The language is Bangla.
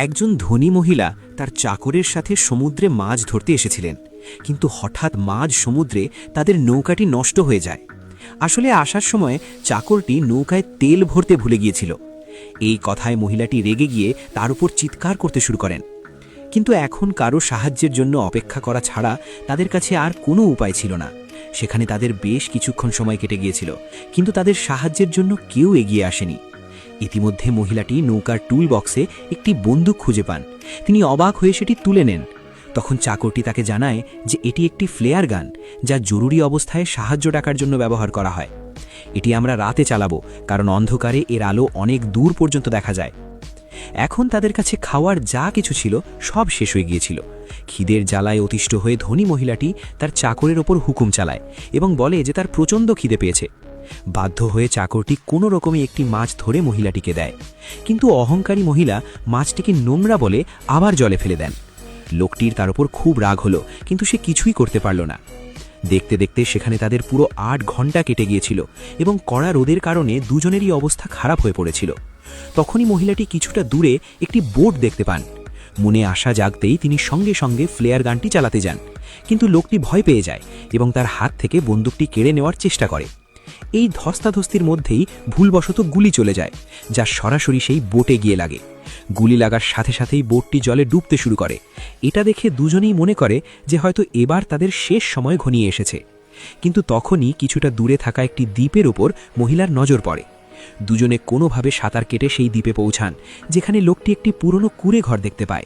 একজন ধনী মহিলা তার চাকরের সাথে সমুদ্রে মাছ ধরতে এসেছিলেন, কিন্তু হঠাৎ মাঝ সমুদ্রে তাদের নৌকাটি নষ্ট হয়ে যায়। আসলে আসার সময় চাকরটি নৌকায় তেল ভরতে ভুলে গিয়েছিল। এই কথায় মহিলাটি রেগে গিয়ে তার উপর চিৎকার করতে শুরু করেন। কিন্তু এখন কারো সাহায্যের জন্য অপেক্ষা করা ছাড়া তাদের কাছে আর কোনো উপায় ছিল না। সেখানে তাদের বেশ কিছুক্ষণ সময় কেটে গিয়েছিল, কিন্তু তাদের সাহায্যের জন্য কেউ এগিয়ে আসেনি। ইতিমধ্যে মহিলাটি নৌকার টুল বক্সে একটি বন্দুক খুঁজে পান। তিনি অবাক হয়ে সেটি তুলে নেন। তখন চাকরটি তাকে জানায় যে এটি একটি ফ্লেয়ার গান, যা জরুরি অবস্থায় সাহায্য ডাকার জন্য ব্যবহার করা হয়। এটি আমরা রাতে চালাবো, কারণ অন্ধকারে এর আলো অনেক দূর পর্যন্ত দেখা যায়। এখন তাদের কাছে খাওয়ার যা কিছু ছিল সব শেষ হয়ে গিয়েছিল। খিদের জ্বালায় অতিষ্ঠ হয়ে ধনী মহিলাটি তার চাকরের ওপর হুকুম চালায় এবং বলে যে তার প্রচণ্ড খিদে পেয়েছে। বাধ্য হয়ে চাকরটি কোনো রকমে একটি মাছ ধরে মহিলাটিকে দেয়, কিন্তু অহংকারী মহিলা মাছটিকে নোংরা বলে আবার জলে ফেলে দেন। লোকটির তার উপর খুব রাগ হলো, কিন্তু সে কিছুই করতে পারল না। দেখতে দেখতে সেখানে তাদের পুরো ৮ ঘন্টা কেটে গিয়েছিল এবং কড়া রোদের কারণে দুজনেরই অবস্থা খারাপ হয়ে পড়েছিল। তখনই মহিলাটি কিছুটা দূরে একটি বোট দেখতে পান। মনে আশা জাগতেই তিনি সঙ্গে সঙ্গে ফ্লেয়ার গানটি চালাতে যান, কিন্তু লোকটি ভয় পেয়ে যায় এবং তার হাত থেকে বন্দুকটি কেড়ে নেওয়ার চেষ্টা করে। এই ধস্তাধস্তির মধ্যেই ভুলবশত গুলি চলে যায়, যা সরাসরি সেই বোটে গিয়ে লাগে। গুলি লাগার সাথে সাথেই বোটটি জলে ডুবতে শুরু করে। এটা দেখে দুজনেই মনে করে যে হয়তো এবার তাদের শেষ সময় ঘনিয়ে এসেছে। কিন্তু তখনই কিছুটা দূরে থাকা একটি দ্বীপের ওপর মহিলার নজর পড়ে। দুজনে কোনোভাবে সাঁতার কেটে সেই দ্বীপে পৌঁছান, যেখানে লোকটি একটি পুরনো কুঁড়ে ঘর দেখতে পায়।